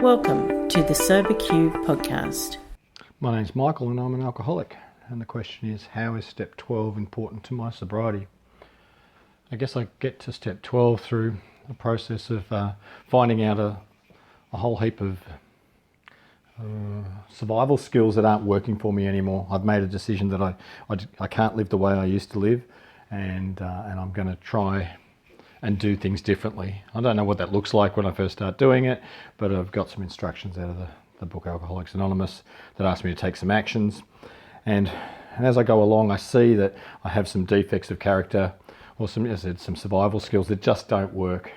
Welcome to the SoberQ podcast. My name's Michael and I'm an alcoholic. And the question is, how is step 12 important to my sobriety? I guess I get to step 12 through a process of finding out a whole heap of survival skills that aren't working for me anymore. I've made a decision that I can't live the way I used to live, and I'm going to try and do things differently. I don't know what that looks like when I first start doing it, but I've got some instructions out of the book Alcoholics Anonymous that ask me to take some actions. And as I go along, I see that I have some defects of character or some survival skills that just don't work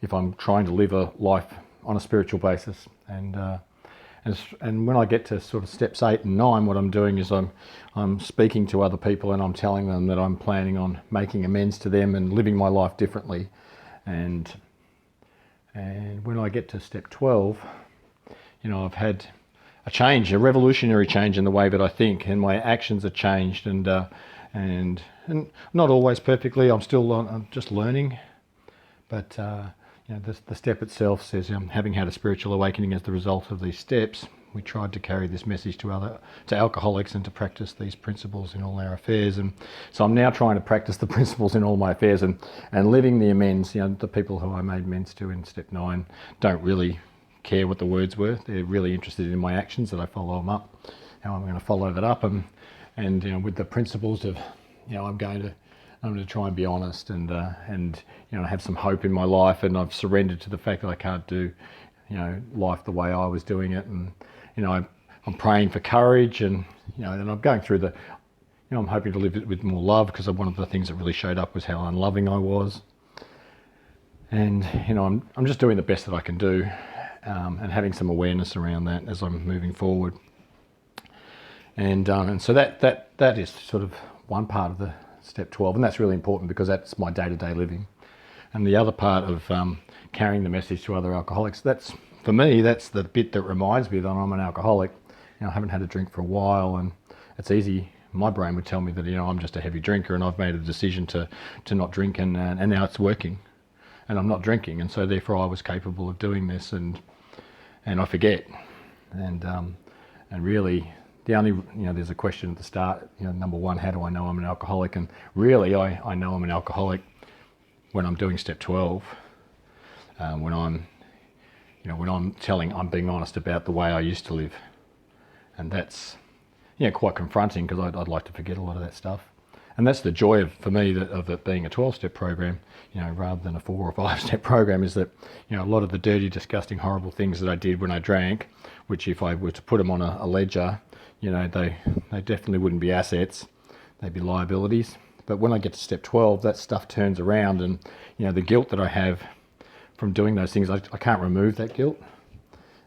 if I'm trying to live a life on a spiritual basis. And when I get to sort of steps 8 and 9, what I'm doing is I'm speaking to other people and I'm telling them that I'm planning on making amends to them and living my life differently. And when I get to step 12, I've had a change, a revolutionary change in the way that I think, and my actions are changed, and not always perfectly. I'm just learning, but the step itself says, having had a spiritual awakening as the result of these steps, we tried to carry this message to alcoholics and to practice these principles in all our affairs. And so I'm now trying to practice the principles in all my affairs and living the amends. The people who I made amends to in step 9 don't really care what the words were. They're really interested in my actions, that I follow them up, how I'm going to follow that up, and with the principles of, I'm going to try and be honest and have some hope in my life, and I've surrendered to the fact that I can't do life the way I was doing it, and I'm praying for courage, and and I'm going through I'm hoping to live it with more love, because one of the things that really showed up was how unloving I was, and I'm just doing the best that I can do, and having some awareness around that as I'm moving forward, and so that is sort of one part of the step 12, and that's really important because that's my day-to-day living. And the other part of carrying the message to other alcoholics, that's the bit that reminds me that I'm an alcoholic. I haven't had a drink for a while, and it's easy. My brain would tell me that I'm just a heavy drinker, and I've made a decision to not drink, and now it's working, and I'm not drinking, and so therefore I was capable of doing this, and I forget, and really. The only, there's a question at the start, number 1, how do I know I'm an alcoholic? And really, I know I'm an alcoholic when I'm doing step 12, when I'm being honest about the way I used to live. And that's, quite confronting, because I'd like to forget a lot of that stuff. And that's the joy for me of it being a 12-step program, rather than a 4 or 5-step program, is that, a lot of the dirty, disgusting, horrible things that I did when I drank, which if I were to put them on a ledger, they definitely wouldn't be assets, they'd be liabilities. But when I get to step 12, that stuff turns around, and the guilt that I have from doing those things, I can't remove that guilt.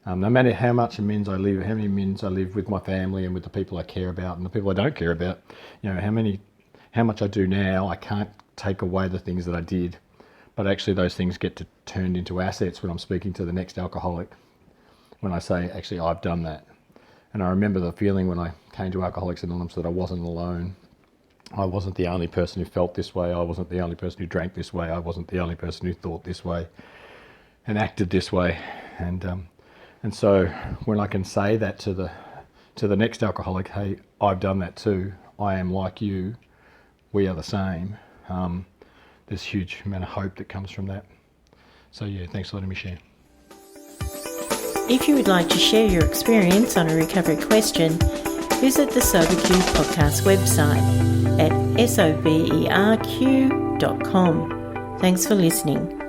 No matter how much amends I live, how many amends I live with my family and with the people I care about and the people I don't care about, how much I do now, I can't take away the things that I did. But actually those things get turned into assets when I'm speaking to the next alcoholic, when I say, actually, I've done that. And I remember the feeling when I came to Alcoholics Anonymous that I wasn't alone. I wasn't the only person who felt this way. I wasn't the only person who drank this way. I wasn't the only person who thought this way and acted this way. And so when I can say that to the next alcoholic, hey, I've done that too. I am like you. We are the same. There's a huge amount of hope that comes from that. So thanks for letting me share. If you would like to share your experience on a recovery question, visit the SoberQ podcast website at soberq.com. Thanks for listening.